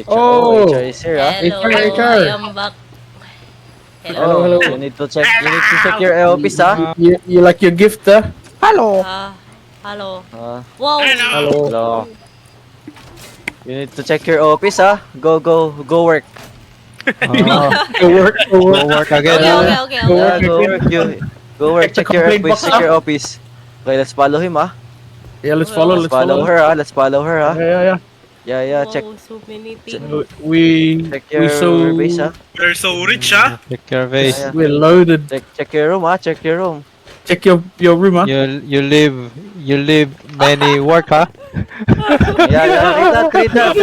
Oh, HR is here, ah. Hello, HR. I am back. Hello. Hello, hello. You need to check your office, ah. You like your gift, Hello. Hello. Ah, Wow. Hello. hello. You need to check your office, ah. Go work. Go work, go Go work. work again. Okay. Go Yeah, work go again. work. Go work. Check the Check your complaint office. box, Check your ah. office. Okay, let's follow him, ah. Yeah, let's follow, Let's let's follow. follow her, ah. Let's follow her, ah. Yeah. Yeah. Check Wow, so many things. We your base, ah. You're so rich, ah. Check your face. Yeah. we're loaded. Check your room, ah. Check your room. Check your room, huh? You live many work, huh? Yeah. Read that.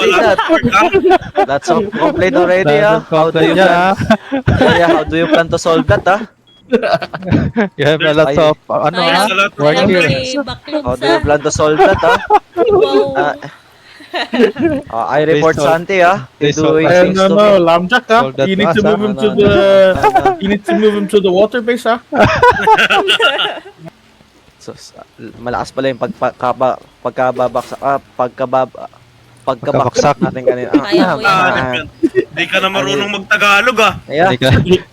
That's all complete already, ah. How do you plan? Yeah, how do you plan to solve that, ah? You have a lot I- of ano, I ah? a lot of Work have here. many How backlogs, do you plan to solve that, ah? Wow. I report They solve- Santi, ah. they He's solve- doing No, things no, to no, me. Lamjak, All that You need to to us, move him No, to no, the. no. You need to move him to the water base, So, malakas pala yung pagkabaksak natin kanina. Kaya mo yan. Di ka na marunong mag-Tagalog, ah. Yeah,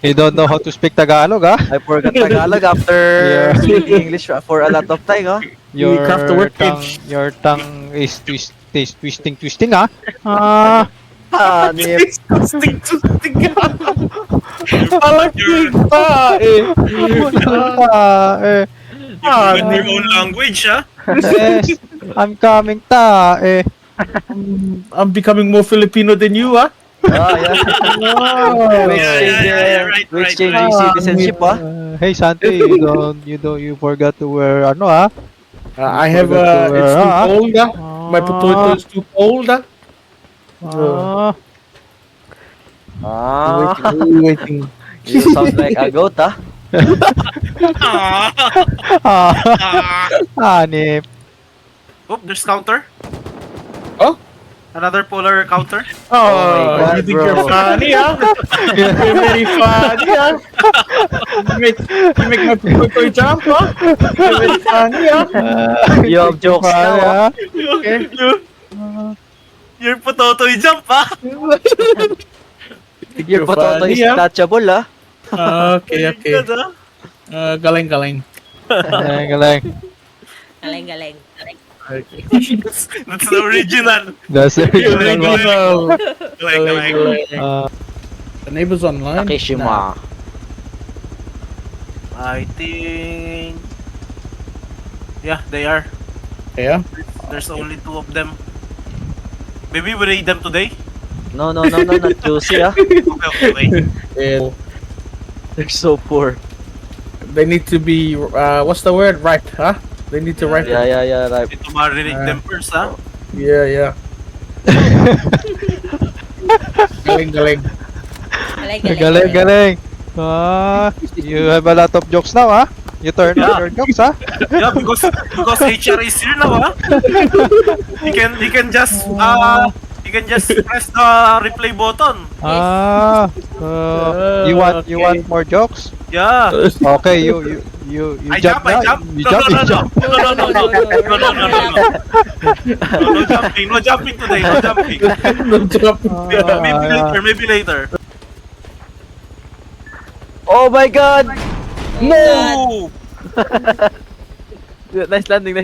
You don't know how to speak Tagalog, ah? I forgot Tagalog after Yeah. speaking English for a lot of time, ah. Your craft the work tongue, page. your tongue is twisting, ah? Ah, Hanip. Disgusting. Palaging tae. eh. You forgot your own language, ah. Yes, I'm coming, eh. I'm becoming more Filipino than you, Yeah. We Right. exchanging citizenship, ah. Hey Santi, you forgot to wear ano, ah? I have Forgot to it's wear, too cold, My potato is too cold, Ah, Waiting. You sound like a goat, ah. Hanip. Oh, there's counter. Oh? Another polar counter. Oh my God, You think bro. you're funny, You're very funny, You make my potato jump, You're very funny, You have jokes now, ah. Okay. Your potato jump, ah. Your potato is touchable, ah. Okay. Good, ah. Galing. Galing. Galing. That's the original. That's the original one. Galing. The neighbors online. Takeshima. I think... Yeah, they are. Yeah. There's only 2 of them. Maybe we raid them today? No, not juicy, ah. Okay. Yeah. They're so poor. They need to be what's the word? Ripe, huh? They need to ripe. Yeah, right. Need to marinate them first, ah. Yeah. Galing. Galing. You have a lot of jokes now, ah? You turn on your jokes, ah? Yeah, because HR is here now, ah. He can just press the replay button. You want more jokes? Yeah. Okay, you I jump jump. now. You jump. No jumping today. No jumping. Maybe later. Oh my God! No. Nice landing.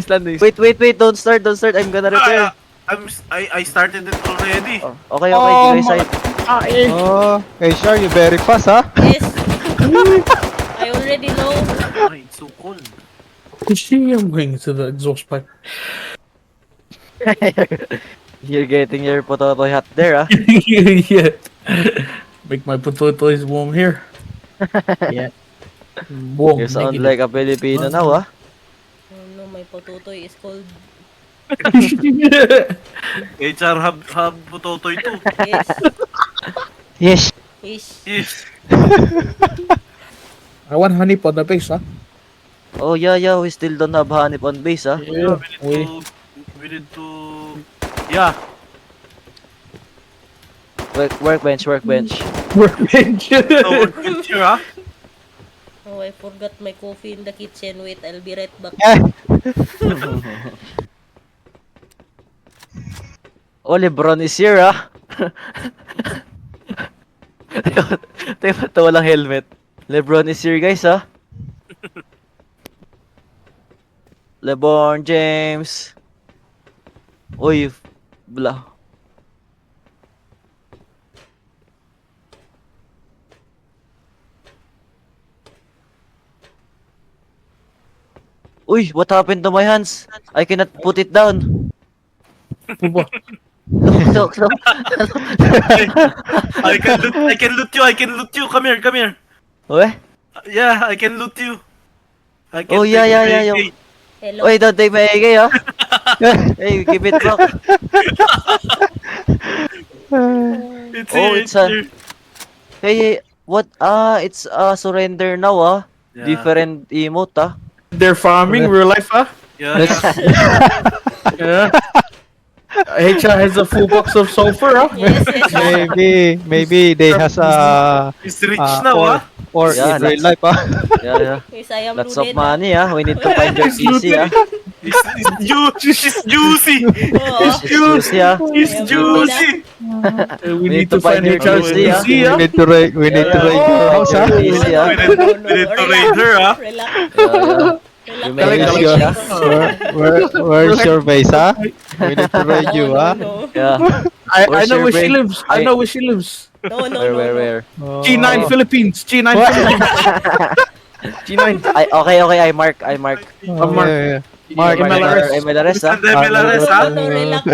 Wait, don't start. I'm gonna repair. I started it already. Oh, okay, give me side. Oh, HR, you very fast, ah? Yes. I already know. Ay, it's so cold. I'm going to the exhaust pipe. You're getting your potato hot there, ah. Yeah. Make my potatoes warm here. Yeah. Warm. You sound like a Filipino now, ah. Oh no, my potato is cold. HR have pototoy too. Yes. Yes. Yes. I want honey on the base, huh? Oh yeah, we still don't have honey on base, ah. Yeah. We need to. Yeah. Workbench. Workbench. So we're good here, ah. Oh, I forgot my coffee in the kitchen. Wait, I'll be right back. Oh, Lebron is here, ah. Ito walang helmet. LeBron is here, guys, ha? LeBron James. Uy, bla. Uy, what happened to my hands? I cannot put it down. Uba. Look. I can loot you. Come here. Uy, Yeah, I can loot you. I can Oh, take yeah, your yeah. AK. Hello. uy, don't take my AK, ha? Hey, keep it back. It's Oh, here, it's a- here. Hey, what? It's surrender now, ah. Yeah. Different emote, ah. They're farming real life, huh? Yeah, Yeah. HR has a full box of sulfur, huh? Yes. Maybe they has a He's rich Ah, now, ah. or Yeah, in real that's- life, ah. Yeah. Yes, I am Lots of loaded. money, ah. We need to find your PC, ah. She's juicy. Oo. It's juicy, ah. She's Yeah, juicy. We need to find your HR's PC, PC, We huh? need to raid. We need to raid your house, ah. Your PC, ah. We need to raid her, ah. Relax. Yeah. You may Galing, manage, galing. ah. Where's your base, ah? We need to raid you, ah. No. Yeah. I Where's know your where she brain? lives. I know where she lives. No. Where? Oh. G9 Philippines. G9 Philippines. G9. Okay, I mark. Oh, Mark. yeah. Mark, MLRS. MLRS, ah. And the MLRS, ah. No, relax.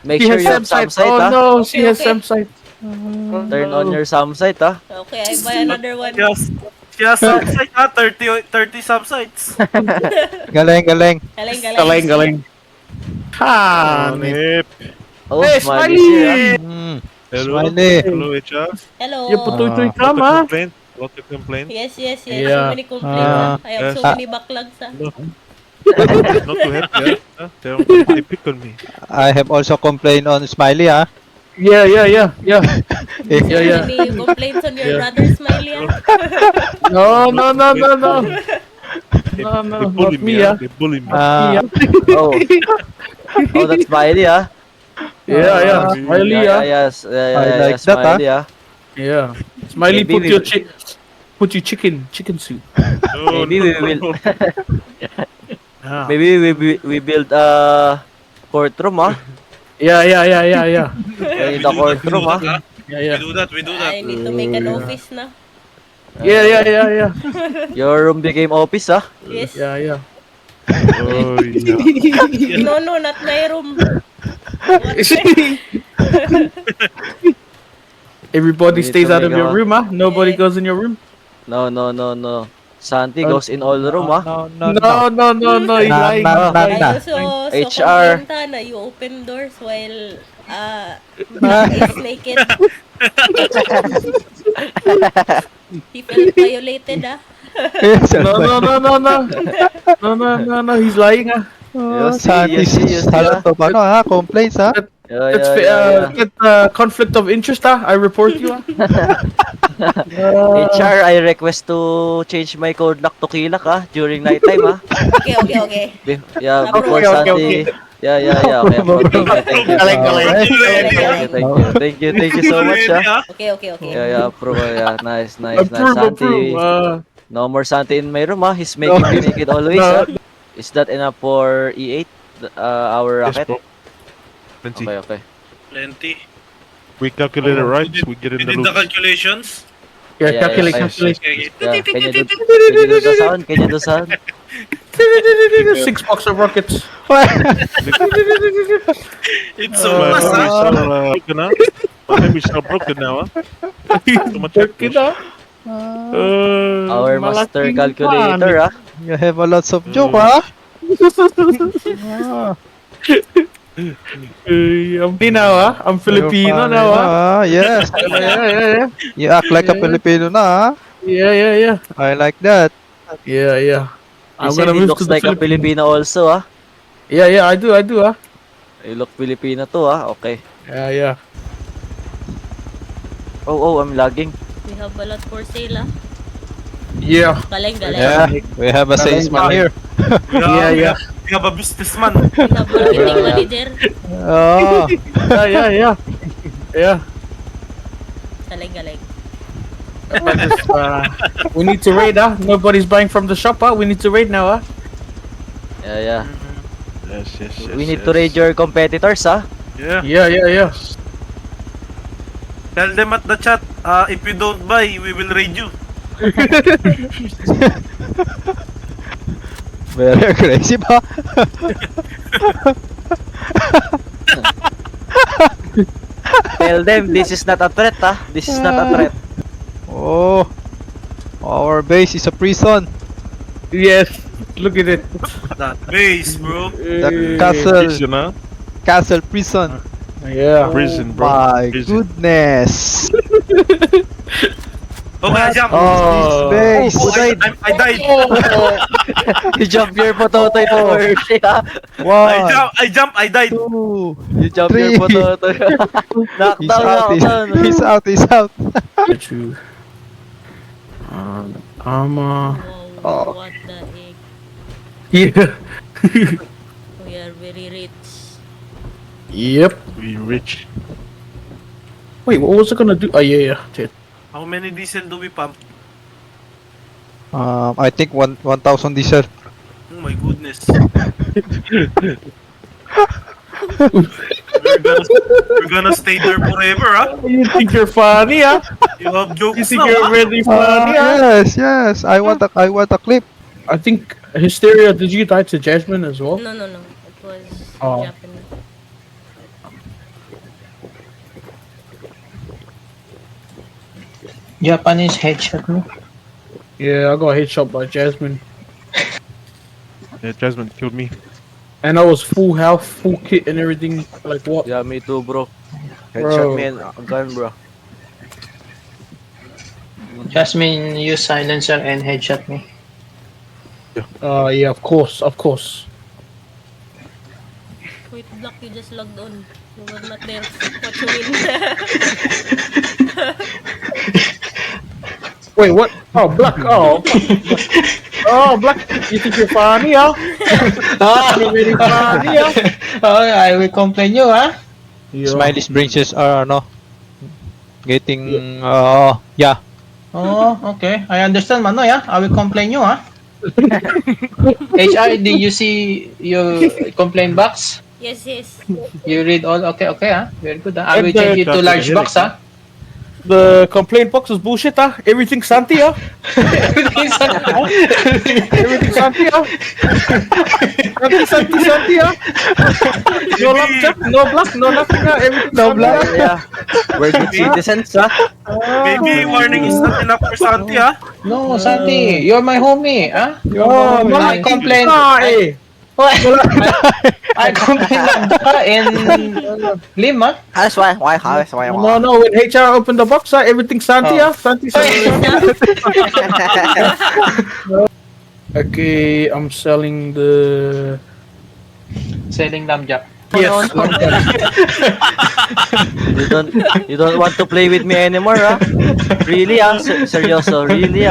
Make She sure has you have SAM some site. site, Oh ah. no, she has Okay. SAM site. Turn on your some site, ah. Okay, I buy another one. Yes. She has some site, ah. 30 subsites. Galing. Galing. Ha. Oh, Hey, Smiley's here, ah. Mm. Hello. Smiley. Hello, HR. Hello. You putoy-toy ka, Lot of ma. complaint. Lot of complaint. Yes. So Yeah. many complaints. I have so yes. many backlogs. Not to help you. Huh? They pick on me. I have also complained on Smiley, ah. Yeah. So Yeah. many complaints on your Yeah. brother, Smiley. No. They, No, they bully not me. me, ah. They bully me. Ah, Oh. Oh, that's Smiley, ah. Yeah. Smiley, Yeah, ah. yes. I Yeah, like that, Smiley, ah. Yeah. Smiley, Maybe put your chicken soup. No, Maybe we will. Yeah. Maybe we build a courtroom, ah. Yeah. We need a courtroom, ah. Yeah. We do that. I need to make an office na. Yeah. Your room became office, ah. Yes. Yeah. Oh, yeah. No, not my room. Everybody We need stays to out of make your a- room, huh? Nobody Yeah. goes in your room. No. Santi goes in all room, ah. no. No. He's Nah, lying. nah, nah, I nah. also HR. complain na you open doors while Black is naked. He felt violated, No. He's lying, huh? Oh, You see, Santis, you see, a ah. lot of ano, ha, complaints, ha? That's conflict of interest, huh? I report you, huh? HR, I request to change my code lock to Kilak, ah, during night time, ah. Okay. Yeah, Okay, before okay. Santi. Yeah, okay. Thank you. Galing. Thank you so much, ah. Okay. Yeah, approve, yeah, nice. Approve. Santi, no more Santi in my room, ah. He's making me naked always, No. ah. Is that enough for E8, our Yes, rocket? bro. Plenty. Okay. Plenty. We calculated right. We get in We the did the loop. calculations. Yeah, Yeah, calculate. Okay. Yeah, can you do the sound? Six box of rockets. It's so My fast, memory's ah. all broken now. My memory's all broken now, huh? Too much Check it out. Our master malaking calculator, ah. You have a lots of joke, ha? Ah, I'm now, huh? I'm Filipino you're now, funny huh? Yes. Yeah. You act like a Filipino na, ha? Yeah. I like that. Yeah. You said he looks like a Filipino also, ah. Yeah, I do, huh? You look Filipino too, ah. Okay. Yeah. Oh, I'm lagging. We have a lot for sale, Yeah. Galing. Yeah, we have a salesman here. Yeah. We have a businessman. We have marketing manager. Oh, Yeah. Yeah. Galing. We need to raid, Nobody's buying from the shop, We need to raid now, Yeah. Yes, yes, yes. We need to raid your competitors, Yeah. Yeah. Tell them at the chat, if you don't buy, we will raid you. Very aggressive, ha? Tell them this is not a threat, This is not a threat. Oh, our base is a prison. Yes. Look at it. That base, bro. The castle, Prison, huh? castle prison. Yeah. Prison, bro. My Prison. goodness. Okay, I jump. Oh. Base. Who died? I died. You jump your potato to mercy, One, I died. two. You jump Three. your potato. Knockdown. He's out. Get you. Armor. Wow, what the heck? Yeah. We are very rich. Yep. We rich. Wait, what was I gonna do? Oh, yeah. Shit. How many diesel do we pump? I think 1,000 diesel. Oh my goodness. We're gonna stay there forever, You think you're funny, You have You jokes think now, you're really funny, Yes. I want a clip. I think Hysteria, did you die to Jasmine as well? No. It was Oh. Japanese. Japanese headshot me. Yeah, I got headshot by Jasmine. Yeah, Jasmine killed me. And I was full health, full kit and everything. Like what? Yeah, me too, bro. Bro. Headshot me and a gun, bro. Jasmine use silencer and headshot me. Yeah, of course. Wait, Black, you just logged on. You were not there. What you mean? Wait, what? Oh, Black. Oh, Black. You think you're funny, You're very funny, Oh, I will complain you, Yeah. Smiley's branches are getting yeah. Oh, okay. I understand, Manoy, I will complain you, HR, did you see your complaint box? yes. You read all? Okay, very good, I will And, change it to large box, The complaint box is bullshit, Everything Santi, Everything Santi, Santi, No laptop, no Black, no nothing, everything No Santi, Black. Yeah. We're good citizens, Maybe warning is not enough for Santi, No, Santi, you're my homie, Oh, I Black. complain. I complain and Lima. That's why. No, when HR opened the box, everything Santi, Santi. Okay, I'm selling the... Selling lamjak. Yes. You don't want to play with me anymore, Really, seryoso, really,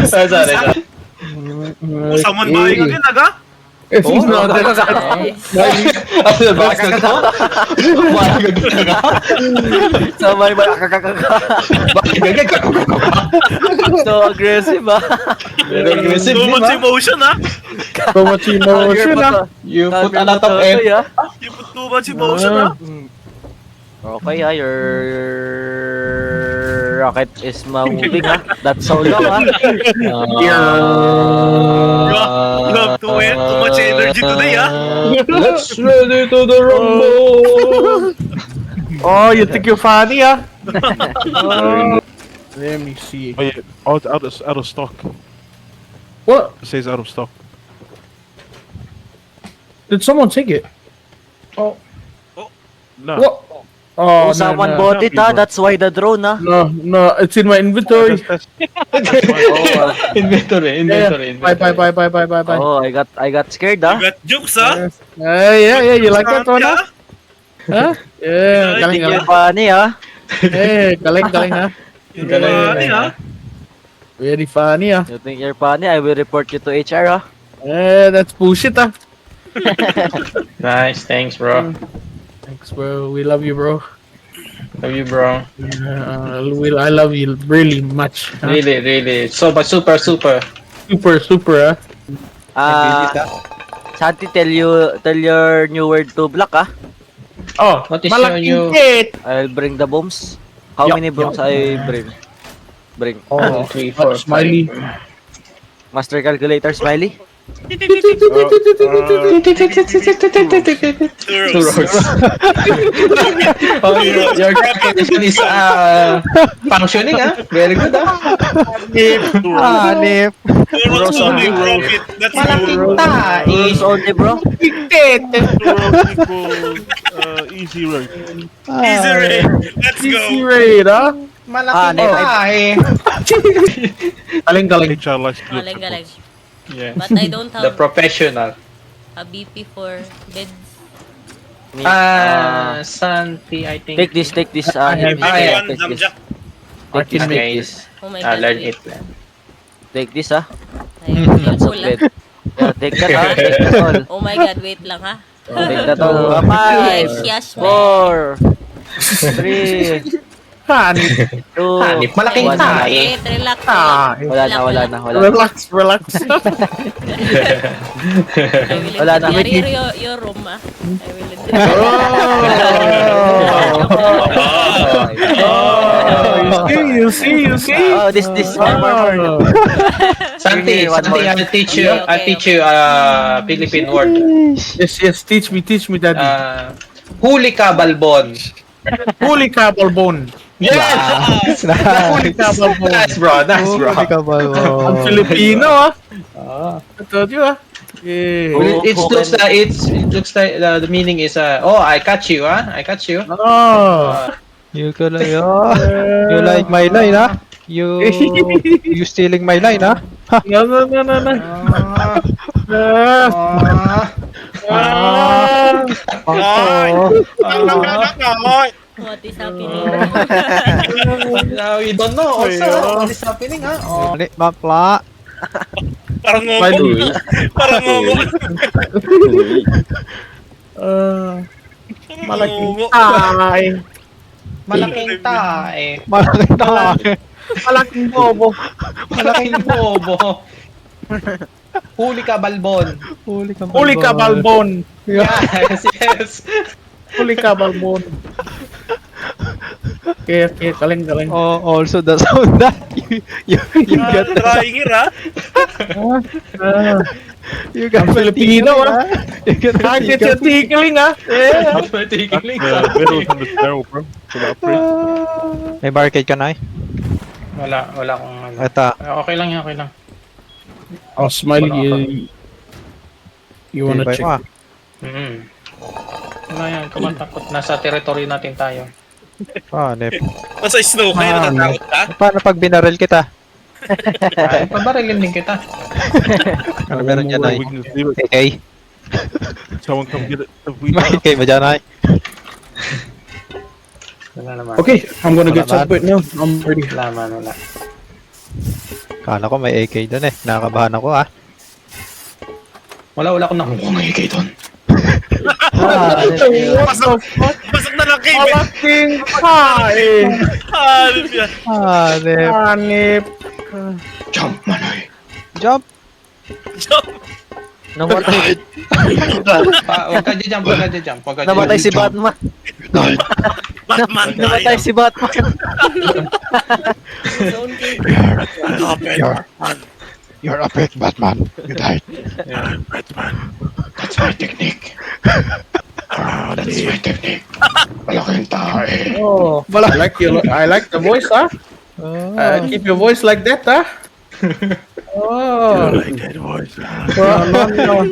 Sorry. Someone buying again, If he's Oh, not Somebody so aggressive, Very aggressive, Too much Lima. emotion, so much emotion, You put a lot of effort. You put too much emotion, Okay, your rocket is moving, That's so long, You have too much energy today, Let's ready to the rumble. Oh, you think you're funny, Let me see. Oh yeah, out of stock. What? It says out of stock. Did someone take it? No. What? Oh, Someone no. bought it, That's why the drone, No, it's in my inventory. Inventory. Bye. Oh, I got scared, You got jokes, Yeah, you like that one, Santi, Huh? Yeah, I galing, think you're galing. funny, Hey, galing, ha? Funny, Very funny, You think you're funny? I will report you to HR, That's bullshit, ah. Nice, thanks, bro. Thanks, bro. We love you, bro. Love you, bro. I love you really much. Huh? Really, really. Super, super, super. Super, ah. Santi, tell your new word to Black, ah. Oh, What is malaking your new- tit. I'll bring the bombs. How Yup, many bombs yup. I bring? Oh, 3, 4, Smiley. Master calculator, Smiley. Two rows. Oh, your calculation is functioning, Very good, Hanip. Euros only profit. That's Malaking good. tae. Rules only, bro. Equals easy work. Easy rate. Let's Easy go. raid, ah. Malaking Ah, tae. Galing. HR likes Galing. Yeah. But I don't The have professional. a BP for beds. Santi, I think. Take this. I have- Take Everyone, this. Jamjack. Take this. Okay. Take this. Oh my god. Learn wait. it. Take this, ah. Ayun, Lots of full, bed. Yeah, take that, ah. Take that all. Oh my god, wait lang ha. Take that all. 5, Yes, 4, 3, Hanip. 2, Hanip, malaking Wait, tae. wait, relax. Ah, Wala na. relax. Wala na. Your room I will You see. Oh, this more. Santi, One more. I'll teach you. Okay, I'll teach you Philippine word. Yes. Teach me, daddy. Huli ka, balbon. Holy Cabalbon. Yes! Holy Cabalbon. Nice, bro. Nice, bro. Huli ka ba? Ang Filipino, ah. I told you, ah. Yeah. It looks like the meaning is I catch you, I catch you. Oh. You you like my line, ah? You stealing my line, ah? No. What is happening? Now we don't know also what is happening, Mali, mapla. Parang ngomong. Parang ngomong. Malaking ay. Malaking tae. Malaking tae. Malaking bobo. Malaking bobo. Huli ka, balbon. Holy Cabalbon. Yes. Holy Cabalbon. Okay, galing. Oh, also the sound that you got Trying here, ha? you got Ang Filipino, ah. You got I get your tickling, ah. Yeah. Middle from the barrel, bro. For the upgrade. May barricade ka na eh. Wala akong ano. Ito. Okay lang. Oh, Smiley, you wanna Ibay check? mo, ah. Wala yan, kumatakot. Nasa territory natin tayo. Hanip. Basta snow kayo, natatakot ka? Paano pag binaril kita? Ay, pabarilin din kita. Ano meron dyan ay? We can just leave it. AK? Someone come get it. If we May AK ba dyan ay? Wala naman. Okay, I'm gonna get Wala some point now. I'm ready. Wala. Kala ko may AK dyan eh. Nakakabahan ako ah. Wala akong nakukuha ng AK doon. Pasok na lang kayo. Malaking ay. Hanip yan. Hanip. Hanip. Jump, manoy. Jump! Namatay. Huwag ka dyan, Namatay si Batman. Batman Namatay tayo. si Batman. Zone kick. You're a fake Batman. You died. Batman. That's my technique. That's my technique. Malaking tae. Oh, I like the voice, ah. Keep your voice like that, ah. Oh. Like that voice. No.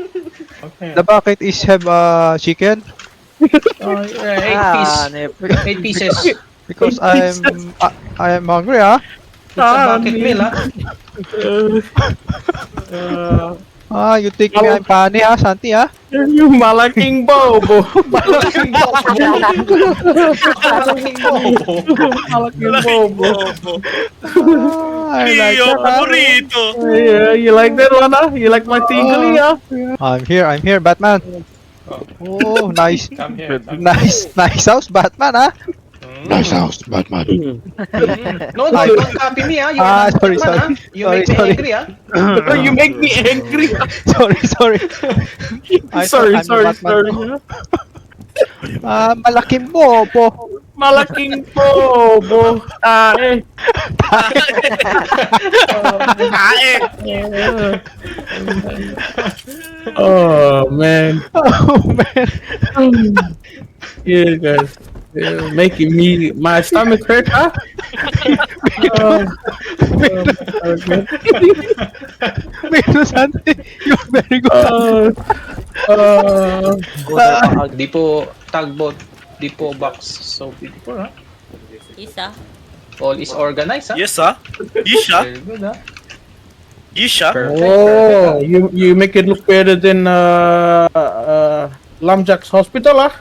Okay. The bucket is have chicken? 8 pieces. Because I am hungry ah. It's a bucket meal, You think me I'm funny ah, Santi ah? Malaking bobo. Malaking bobo. Malaking bobo. Malaking bobo. I like Leo, that. paborito. Yeah, you like that one, huh? You like my tingly, huh? I'm here, Batman. Oh, nice. Come here. Come Nice house, Batman, ah. Nice house, Batman. No, don't copy me, ah. You are not Sorry, Batman, sorry. ah. You make me Sorry. angry, ah. You make me angry. Sorry. I Sorry, thought I'm sorry, Batman. sorry. Malaking bobo. Malaking bobo. Tae. Kae. Oh, man. Oh, man. Yeah, guys. Yeah, making me my stomach hurt, huh? Venus Ante, you're very good. Di po tugboat, di po box so beautiful, ah. Isa. All is organized, ah. Yes, ah. Yisha. Very good, ah. Yisha. Oh, you make it look better than Lamjack's hospital, huh?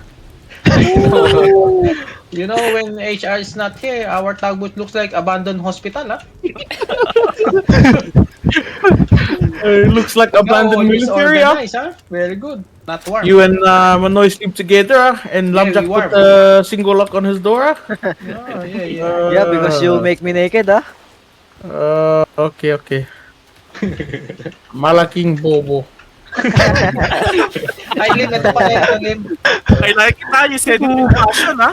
You know, when HR is not here, our tugboat looks like abandoned hospital, ah. It looks like No, abandoned all is military, huh? organized, ah. Very good. Not warm. You and Manoy sleep together, huh? And Very Lamjack warm. put a single lock on his door, huh? Oh, yeah. Yeah, because you make me naked, ah. Okay. Malaking bobo. Ay, Lim, ito pala ito, Lim. I like it, ah. You said it with passion, ah.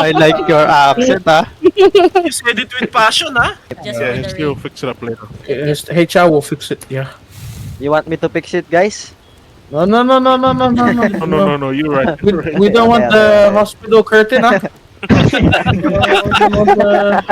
I like your accent, ah. You said it with passion, ah. Just Yeah, for the still rain. fix it up later. Yes, HR will fix it, yeah. You want me to fix it, guys? No. No, you're right. We don't want the hospital curtain, huh? We don't want the